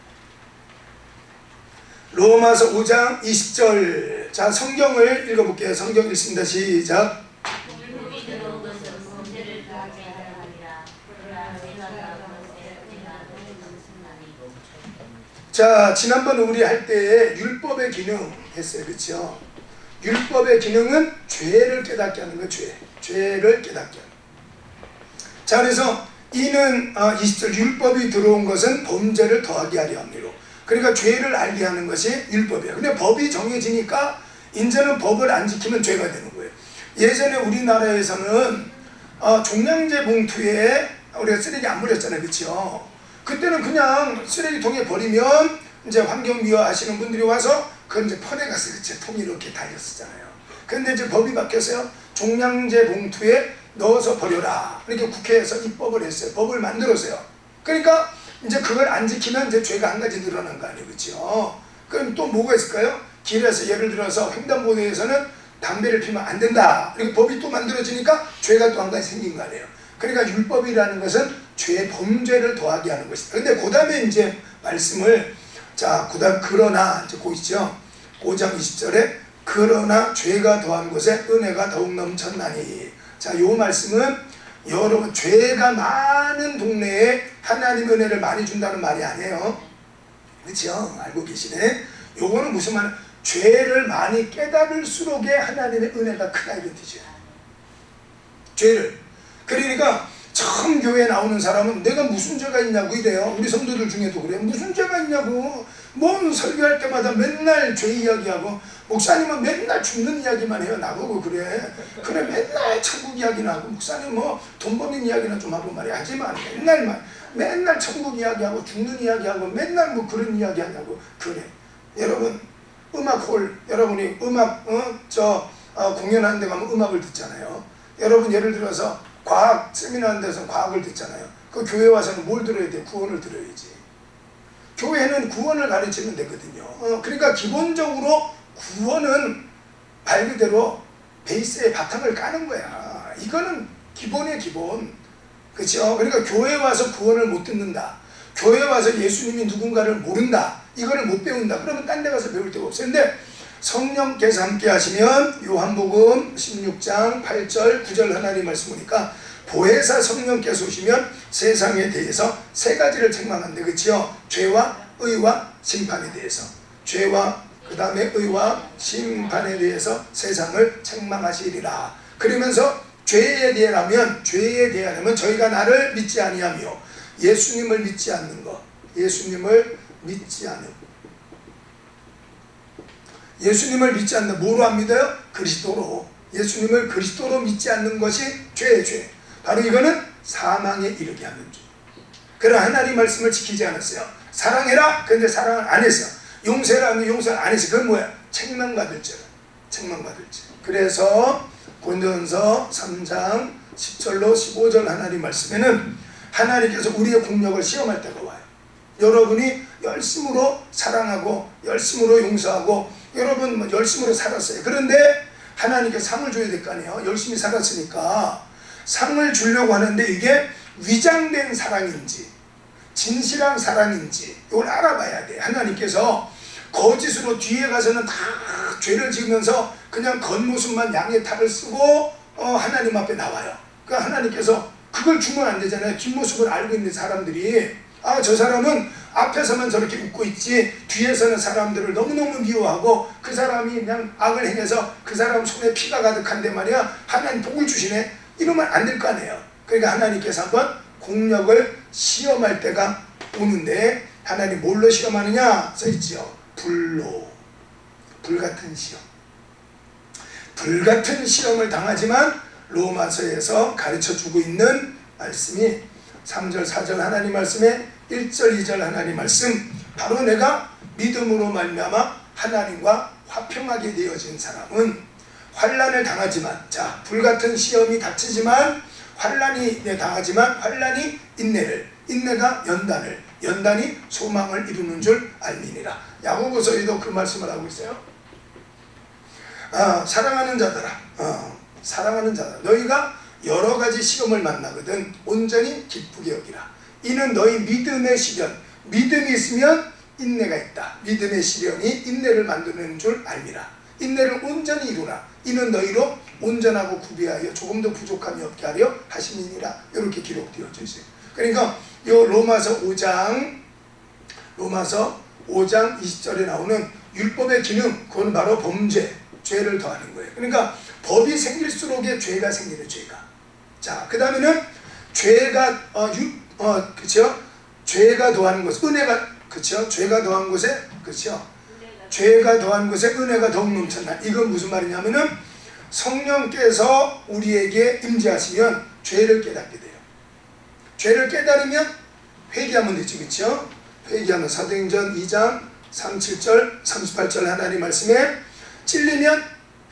Speaker 1: 로마서 5장 20절, 자 성경을 읽어볼게요. 성경 읽습니다. 시작. 자, 지난번 우리 할 때에 율법의 기능 했어요. 그렇죠? 율법의 기능은 죄를 깨닫게 하는 거예요. 죄를 깨닫게 하는. 자, 그래서 이는 20절 율법이 들어온 것은 범죄를 더하게 하려 함이로. 그러니까 죄를 알게 하는 것이 율법이에요. 근데 법이 정해지니까 이제는 법을 안 지키면 죄가 되는 거예요. 예전에 우리나라에서는 종량제 봉투에 우리가 쓰레기 안 버렸잖아요. 그렇죠? 그때는 그냥 쓰레기통에 버리면 이제 환경미화 하시는 분들이 와서 그걸 이제 퍼내갔어요. 그치? 통이 이렇게 달렸었잖아요. 근데 이제 법이 바뀌었어요. 종량제 봉투에 넣어서 버려라. 이렇게 국회에서 입법을 했어요. 법을 만들었어요. 그러니까 이제 그걸 안 지키면 이제 죄가 한 가지 늘어난 거 아니에요. 그렇죠? 그럼 또 뭐가 있을까요? 길에서 예를 들어서 횡단보도에서는 담배를 피우면 안 된다. 이렇게 법이 또 만들어지니까 죄가 또 한 가지 생긴 거 아니에요. 그러니까 율법이라는 것은 죄 범죄를 더하게 하는 것이다. 근데 그 다음에 이제 말씀을, 자, 그 다음 그러나 이제 보이시죠? 5장 20절에 그러나 죄가 더한 곳에 은혜가 더욱 넘쳤나니. 자, 요 말씀은 여러분 죄가 많은 동네에 하나님의 은혜를 많이 준다는 말이 아니에요. 그렇죠? 알고 계시네. 요거는 무슨 말? 죄를 많이 깨달을수록에 하나님의 은혜가 크다 이런 뜻이에요. 죄를. 그러니까 처음 교회에 나오는 사람은 내가 무슨 죄가 있냐고 이래요. 우리 성도들 중에도 그래요. 무슨 죄가 있냐고. 뭔 설교할 때마다 맨날 죄 이야기하고, 목사님은 맨날 죽는 이야기만 해요. 나보고 그래. 그래 맨날 천국 이야기나 하고, 목사님 돈 버는 이야기나 좀 하고 말이야. 하지만 맨날 천국 이야기하고 죽는 이야기하고 맨날 그런 이야기 하냐고. 그래. 여러분 음악홀, 여러분이 음악 공연하는 데 가면 음악을 듣잖아요. 여러분 예를 들어서 과학 세미나 하는 데서 과학을 듣잖아요. 그 교회 와서는 뭘 들어야 돼요? 구원을 들어야지. 교회는 구원을 가르치면 되거든요. 그러니까 기본적으로 구원은 말 그대로 베이스에 바탕을 까는 거야. 이거는 기본의 기본. 그렇죠? 그러니까 교회 와서 구원을 못 듣는다. 교회 와서 예수님이 누군가를 모른다. 이거를 못 배운다. 그러면 딴 데 가서 배울 데가 없어요. 근데 성령께서 함께 하시면 요한복음 16장 8절 9절 하나님 말씀 보니까 보혜사 성령께서 오시면 세상에 대해서 세 가지를 책망한대. 그렇죠? 죄와 의와 심판에 대해서. 죄와 그 다음에 의와 심판에 대해서 세상을 책망하시리라. 그러면서 죄에 대하면 저희가 나를 믿지 아니하며 예수님을 믿지 않는 것, 예수님을 믿지 않는 뭐로 안 믿어요? 그리스도로. 예수님을 그리스도로 믿지 않는 것이 죄. 바로 이거는 사망에 이르게 하는 죄. 그러나 하나님 말씀을 지키지 않았어요. 사랑해라. 근데 사랑을 안 했어. 용서해라. 하면 용서를 안 했어. 그건 뭐야? 책망받을 죄. 그래서 고린도전서 3장 10절로 15절 하나님 말씀에는 하나님께서 우리의 공력을 시험할 때가 와요. 여러분이 열심으로 사랑하고 열심으로 용서하고 여러분 열심으로 살았어요. 그런데 하나님께 상을 줘야 될 거 아니에요. 열심히 살았으니까 상을 주려고 하는데 이게 위장된 사랑인지 진실한 사랑인지 이걸 알아봐야 돼. 하나님께서 거짓으로 뒤에 가서는 다 죄를 지으면서 그냥 겉모습만 양의 탈을 쓰고 하나님 앞에 나와요. 그러니까 하나님께서 그걸 주면 안 되잖아요. 뒷모습을 알고 있는 사람들이 저 사람은 앞에서만 저렇게 웃고 있지 뒤에서는 사람들을 너무너무 미워하고 그 사람이 그냥 악을 행해서 그 사람 손에 피가 가득한데 말이야 하나님 복을 주시네. 이러면 안 될 거 아니에요. 그러니까 하나님께서 한번 공력을 시험할 때가 오는데 하나님 뭘로 시험하느냐 써있지요. 불같은 시험. 불같은 시험을 당하지만 로마서에서 가르쳐주고 있는 말씀이 3절 4절 하나님 말씀에 1절 2절 하나님 말씀 바로 내가 믿음으로 말미암아 하나님과 화평하게 되어진 사람은 환난을 당하지만 불같은 시험이 닥치지만 환난이 당하지만 환난이 인내가 연단이 소망을 이루는 줄 알미니라. 야고보서에도 그 말씀을 하고 있어요. 사랑하는 자들아 너희가 여러 가지 시험을 만나거든 온전히 기쁘게 여기라. 이는 너희 믿음의 시련 믿음이 있으면 인내가 있다. 믿음의 시련이 인내를 만드는 줄 알미라. 인내를 온전히 이루라. 이는 너희로 온전하고 구비하여 조금도 부족함이 없게 하려 하심이니라. 이렇게 기록되어져 있어요. 그러니까 요 로마서 5장 20절에 나오는 율법의 기능 그건 바로 범죄 죄를 더하는 거예요. 그러니까 법이 생길수록의 죄가 생기는 죄가. 그 다음에는 죄가 그렇죠? 죄가 더하는 곳 은혜가 그렇죠? 죄가 더한 곳에 그렇죠? 죄가 더한 곳에 은혜가 더욱 넘쳤나. 이건 무슨 말이냐면은 성령께서 우리에게 임재하시면 죄를 깨닫게 돼요. 죄를 깨달으면 회개하면 되죠. 그렇죠? 회개하면 사도행전 2장 37절 38절 하나님 말씀에 찔리면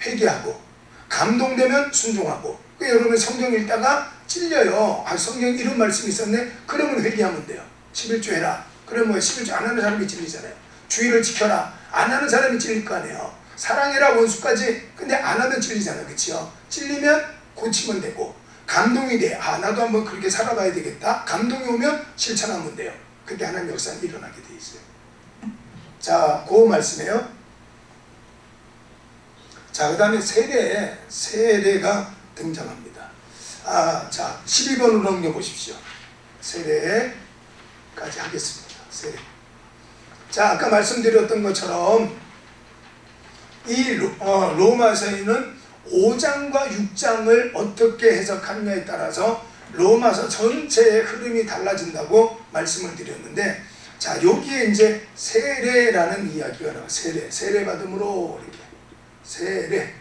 Speaker 1: 회개하고 감동되면 순종하고. 여러분 성경 읽다가 찔려요. 성경에 이런 말씀이 있었네. 그러면 회개하면 돼요. 11조 해라. 그러면 11조 안 하는 사람이 찔리잖아요. 주의를 지켜라. 안 하는 사람이 찔릴 거 아니에요. 사랑해라 원수까지. 근데 안 하면 찔리잖아요. 그렇죠? 찔리면 고치면 되고 감동이 돼. 나도 한번 그렇게 살아봐야 되겠다. 감동이 오면 실천하면 돼요. 그때 하나님 역사는 일어나게 돼 있어요. 그 말씀이에요. 그 다음에 세례가 등장합니다. 12번으로 넘겨보십시오. 세례까지 하겠습니다. 세례. 아까 말씀드렸던 것처럼 이 로마서에는 5장과 6장을 어떻게 해석하느냐에 따라서 로마서 전체의 흐름이 달라진다고 말씀을 드렸는데 여기에 이제 세례라는 이야기가 나와요. 세례 받음으로 이렇게 세례.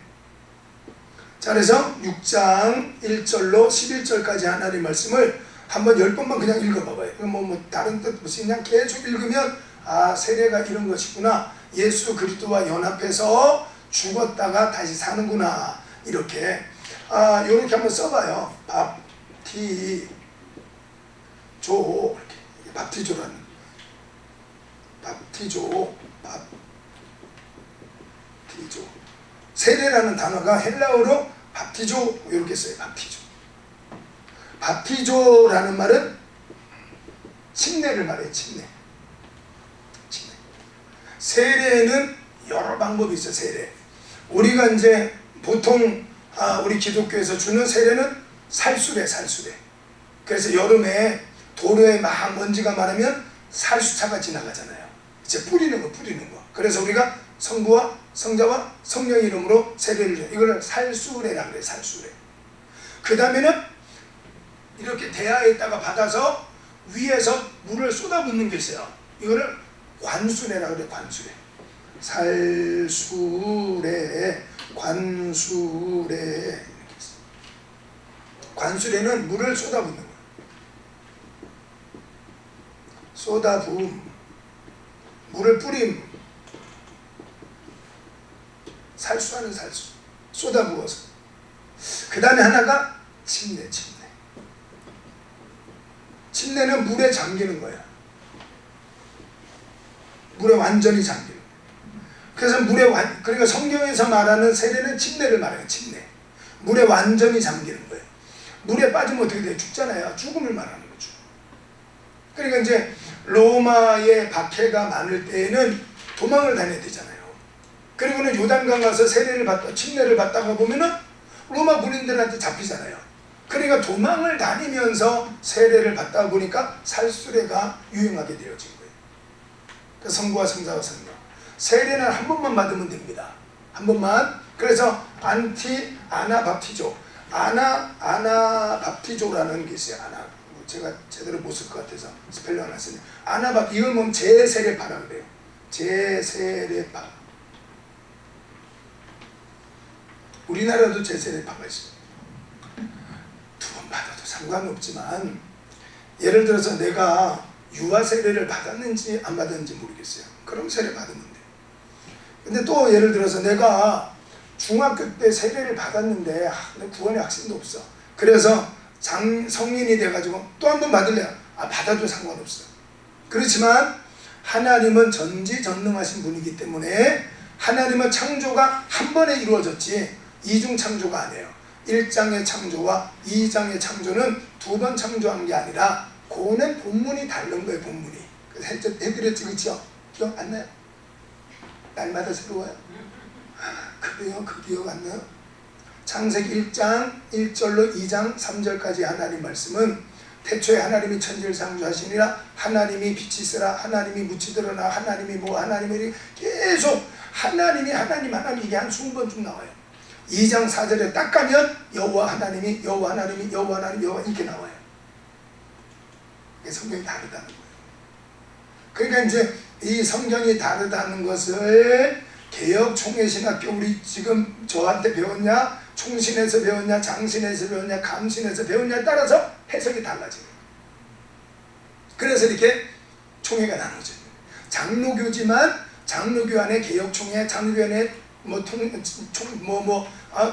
Speaker 1: 그래서 6장 1절로 11절까지 하나님 말씀을 한번 10번만 그냥 읽어봐봐요. 다른 뜻 없이 그냥 계속 읽으면 세례가 이런 것이구나. 예수 그리스도와 연합해서 죽었다가 다시 사는구나. 이렇게 요렇게 한번 써봐요. 밥티조, 이렇게 밥티조라는 밥티조, 밥티조. 세례라는 단어가 헬라어로 밥티조 이렇게 써요. 밥티조. 밥티조라는 말은 침례를 말해요. 침례. 세례는 여러 방법이 있어요. 세례. 우리가 이제 보통 우리 기독교에서 주는 세례는 살수래. 그래서 여름에 도로에 막 먼지가 많으면 살수차가 지나가잖아요. 이제 뿌리는 거. 그래서 우리가 성부와 성자와 성령 이름으로 세례를 줘요. 이걸 살수례라고 그래요. 살수례. 그 다음에는 이렇게 대야에다가 받아서 위에서 물을 쏟아붓는 게 있어요. 이거를 관수례라고 그래요. 관수례. 살수례, 관수례 이렇게 있어요. 관수례는 물을 쏟아붓는 거예요. 쏟아부음, 물을 뿌림, 살수하는 살수, 쏟아부어서. 그 다음에 하나가 침례. 침례는 물에 잠기는 거야. 물에 완전히 잠기는 거야. 그래서 그러니까 성경에서 말하는 세례는 침례를 말해요. 침례. 물에 완전히 잠기는 거예요. 물에 빠지면 어떻게 돼요? 죽잖아요. 죽음을 말하는 거죠. 그러니까 이제 로마의 박해가 많을 때에는 도망을 다녀야 되잖아요. 그리고는 요단강 가서 세례를 받다, 침례를 받다가 보면은 로마 군인들한테 잡히잖아요. 그러니까 도망을 다니면서 세례를 받다 보니까 살수례가 유행하게 되어진 거예요. 그 성부와 성자와 성령. 세례는 한 번만 받으면 됩니다. 한 번만. 그래서 아나밥티조. 아나밥티조라는 게 있어요. 제가 제대로 못 쓸 것 같아서 스펠링 안 쓰네. 이걸 보면 제세례파라 그래요. 제세례파. 우리나라도 제세례파가 있어요. 두 번 받아도 상관없지만, 예를 들어서 내가 유아 세례를 받았는지 안 받았는지 모르겠어요. 그럼 세례 받으면 돼. 근데 또 예를 들어서 내가 중학교 때 세례를 받았는데 구원의 확신도 없어. 그래서 성인이 돼가지고 또 한 번 받을래요. 받아도 상관없어. 그렇지만 하나님은 전지전능하신 분이기 때문에 하나님은 창조가 한 번에 이루어졌지 이중 창조가 아니에요. 1장의 창조와 2장의 창조는 두 번 창조한 게 아니라 그거는 본문이 다른 거예요. 본문이. 그래서 해드렸지, 그렇죠? 기억 안 나요? 날마다 새로워요. 그래요? 그 기억 안 나요? 창세기 1장 1절로 2장 3절까지 하나님 말씀은 태초에 하나님이 천지를 창조하시니라, 하나님이 빛이 있으라, 하나님이 묻히 드러나, 하나님이 계속 하나님 이게 한 20번쯤 나와요. 2장 4절에 딱 가면 여호와 하나님이 이렇게 나와요. 성경이 다르다는 거예요. 그러니까 이제 이 성경이 다르다는 것을 개혁 총회신학교 우리 지금 저한테 배웠냐, 총신에서 배웠냐, 장신에서 배웠냐, 감신에서 배웠냐에 따라서 해석이 달라져요. 그래서 이렇게 총회가 나눠져요. 장로교지만 장로교 안에 개혁 총회, 장로교 안에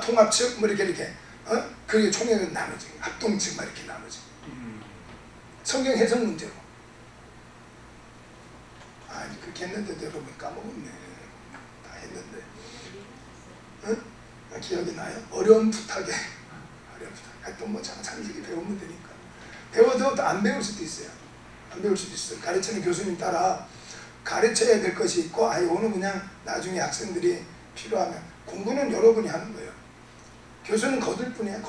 Speaker 1: 통합측 이렇게 그게 총회가 나눠져요. 합동측 이렇게 나눠져요. 성경 해석 문제로. 그렇게 했는데도 여러분 까먹었네. 다 했는데. 기억이 나요? 어려운 부탁에. 또 장식이 배우면 되니까. 배워도 안 배울 수도 있어요. 가르치는 교수님 따라 가르쳐야 될 것이 있고, 이거는 그냥 나중에 학생들이 필요하면. 공부는 여러분이 하는 거예요. 교수는 거들 뿐이야.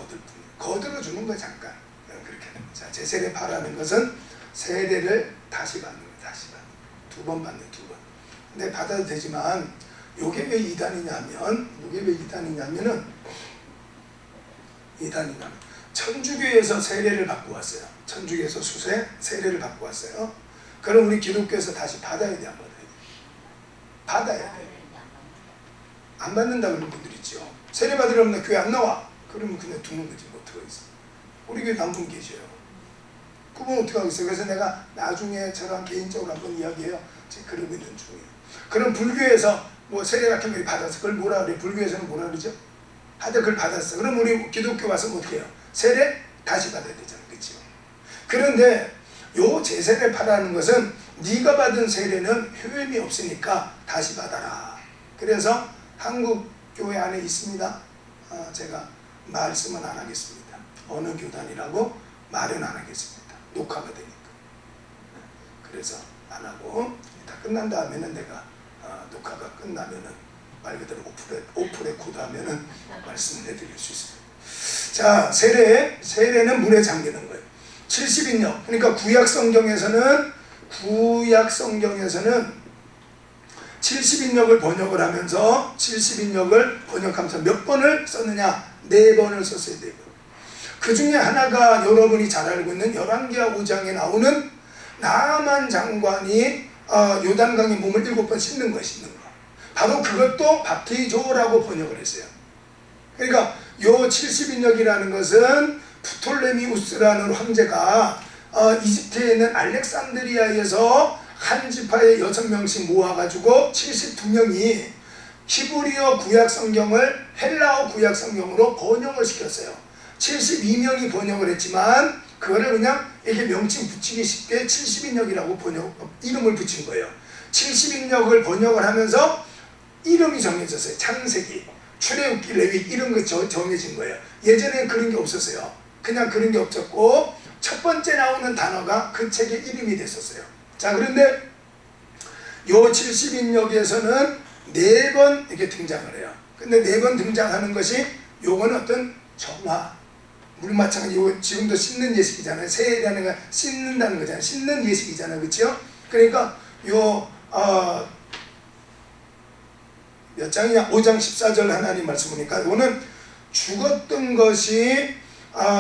Speaker 1: 거들어 주는 거야, 잠깐. 그렇게 하는 거죠. 자, 제세례파라는 것은 세례를 다시 받는 거예요. 두 번 받는, 두 번. 근데 받아도 되지만, 요게 왜 이단이냐면, 천주교에서 세례를 받고 왔어요. 천주교에서 세례를 받고 왔어요. 그럼 우리 기독교에서 다시 받아야 돼, 안 받아야 돼? 받아야 돼. 안 받는다 그러는 분들 있죠. 세례 받으려면 교회 안 나와. 그러면 그냥 두는 거지, 뭐 들어있어. 우리 교회 한 분 계셔요. 그분 어떻게 하겠어요? 그래서 내가 나중에 저랑 개인적으로 한번 이야기해요. 지금 그러고 있는 중이에요. 그럼 불교에서 뭐 세례 같은 걸 받았어. 그걸 뭐라 그래? 불교에서는 뭐라 그러죠? 하여튼 그걸 받았어. 그럼 우리 기독교 와서 어떻게 해요? 세례 다시 받아야 되잖아요. 그렇죠? 그런데 요 재세례파라는 것은 네가 받은 세례는 효험이 없으니까 다시 받아라. 그래서 한국 교회 안에 있습니다. 제가 말씀은 안 하겠습니다. 어느 교단이라고 말은 안 하겠습니다. 녹화가 되니까. 그래서 안 하고 다 끝난 다음에는 내가 녹화가 끝나면은 말 그대로 오프레 코드 하면은 말씀을 해드릴 수 있습니다. 자, 세례는 물에 잠기는 거예요. 70인역. 그러니까 구약 성경에서는 70인역을 번역을 하면서 70인역을 번역하면서 몇 번을 썼느냐? 4번을 썼어야 되고, 그 중에 하나가 여러분이 잘 알고 있는 열왕기하 5장에 나오는 나아만 장관이 요단강에 몸을 7번 씻는 거. 바로 그것도 밥티조라고 번역을 했어요. 그러니까 요 70인역이라는 것은 프톨레미우스라는 황제가 이집트에 있는 알렉산드리아에서 한 지파에 6명씩 모아가지고 72명이 히브리어 구약성경을 헬라어 구약성경으로 번역을 시켰어요. 72명이 번역을 했지만 그거를 그냥 이렇게 명칭 붙이기 쉽게 70인역이라고 이름을 붙인 거예요. 70인역을 번역을 하면서 이름이 정해졌어요. 창세기, 출애굽기, 레위기 이런 거 정해진 거예요. 예전에는 그런 게 없었어요. 그냥 그런 게 없었고 첫 번째 나오는 단어가 그 책의 이름이 됐었어요. 자, 그런데 요 70인역에서는 4번 이렇게 등장을 해요. 근데 4번 등장하는 것이 요거는 어떤 정화, 물 마찬가지, 요 지금도 씻는 예식이잖아요. 세례라는 건 씻는다는 거잖아요. 씻는 예식이잖아요. 그렇죠? 그러니까 요 몇 장이냐? 5장 14절 하나님 말씀 보니까 이거는 죽었던 것이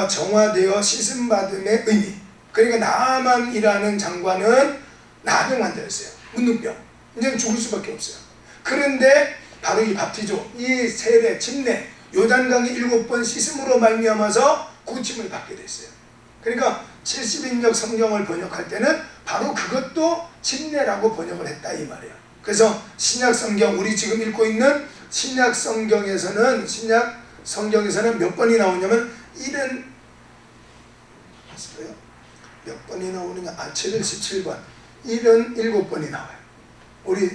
Speaker 1: 정화되어 씻음받음의 의미. 그러니까 나아만이라는 장관은 나병 환자였어요. 문둥병. 이제는 죽을 수밖에 없어요. 그런데 바로 이 밥티조, 이 세례, 침례, 요단강에 7번 씻음으로 말미암아서 고침을 받게 됐어요. 그러니까 70인역 성경을 번역할 때는 바로 그것도 침례라고 번역을 했다 이 말이에요. 그래서 신약 성경, 우리 지금 읽고 있는 신약 성경에서는 몇 번이 나오냐면 몇 번이 나오느냐? 77번 77번이 나와요. 우리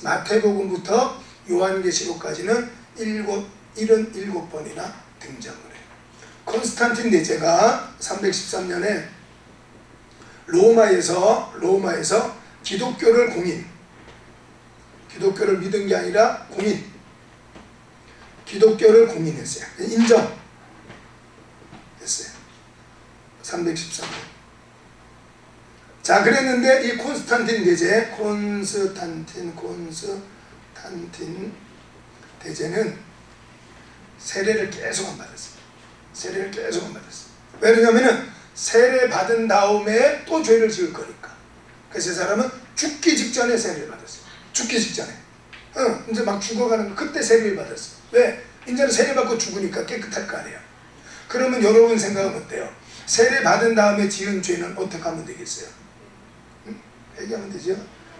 Speaker 1: 마태복음부터 요한계시록까지는 77번이나 등장을 해요. 콘스탄틴 대제가 313년에 로마에서 기독교를 믿은 게 아니라 기독교를 공인했어요. 인정했어요. 313년. 자, 그랬는데 이 콘스탄틴 대제는 세례를 계속 안 받았어요. 왜냐면은 세례 받은 다음에 또 죄를 지을 거니까. 그래서 사람은 죽기 직전에 세례를 받았어요. 죽기 직전에. 이제 막 죽어가는 거 그때 세례를 받았어요. 왜? 이제는 세례 받고 죽으니까 깨끗할 거 아니에요. 그러면 여러분 생각은 어때요? 세례 받은 다음에 지은 죄는 어떻게 하면 되겠어요? 회개하면 되죠.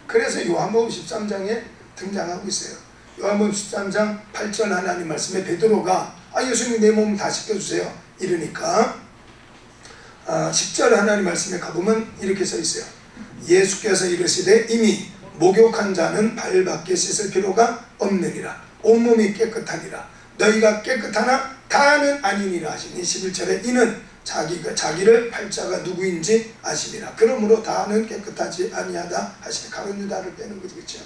Speaker 1: 그래서 요한복음 13장에 등장하고 있어요. 요한복음 13장 8절 하나님 말씀에 베드로가 예수님 내 몸 다 씻겨주세요 이러니까 10절 하나님 말씀에 가보면 이렇게 써 있어요. 예수께서 이르시되 이미 목욕한 자는 발밖에 씻을 필요가 없느니라. 온몸이 깨끗하니라. 너희가 깨끗하나 다는 아니니라 하시니 11절에 이는 자기를 팔자가 누구인지 아시니라. 그러므로 다는 깨끗하지 아니하다 하시니 가룟 유다를 빼는 거죠. 그렇죠?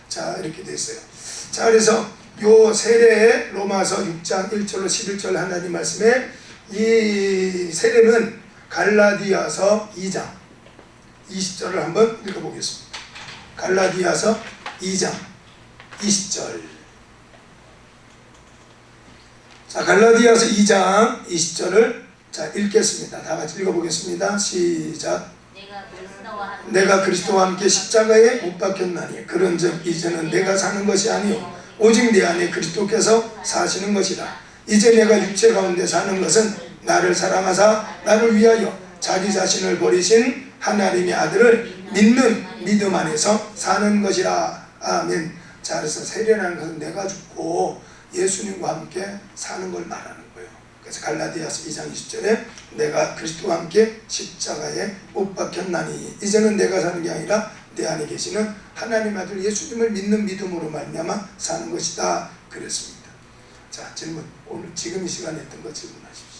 Speaker 1: 자, 이렇게 돼 있어요. 자, 그래서 요 세례의 로마서 6장 1절로 11절 하나님 말씀에 이 세례는 갈라디아서 2장 20절을 한번 읽어보겠습니다. 갈라디아서 2장 20절. 자, 갈라디아서 2장 20절을 읽겠습니다. 다 같이 읽어보겠습니다. 시작. 내가 그리스도와 함께 십자가에 못 박혔나니 그런즉 이제는 내가 사는 것이 아니요 오직 내 안에 그리스도께서 사시는 것이라. 이제 내가 육체 가운데 사는 것은 나를 사랑하사 나를 위하여 자기 자신을 버리신 하나님의 아들을 믿는 믿음 안에서 사는 것이라. 아멘. 자, 그래서 세례라는 것은 내가 죽고 예수님과 함께 사는 걸 말하는 거예요. 그래서 갈라디아서 2장 20절에 내가 그리스도와 함께 십자가에 못 박혔나니 이제는 내가 사는 게 아니라 내 안에 계시는 하나님 아들 예수님을 믿는 믿음으로 말미암아 사는 것이다 그랬습니다. 자, 질문. 오늘 지금 이 시간에 했던 거 질문하십시오.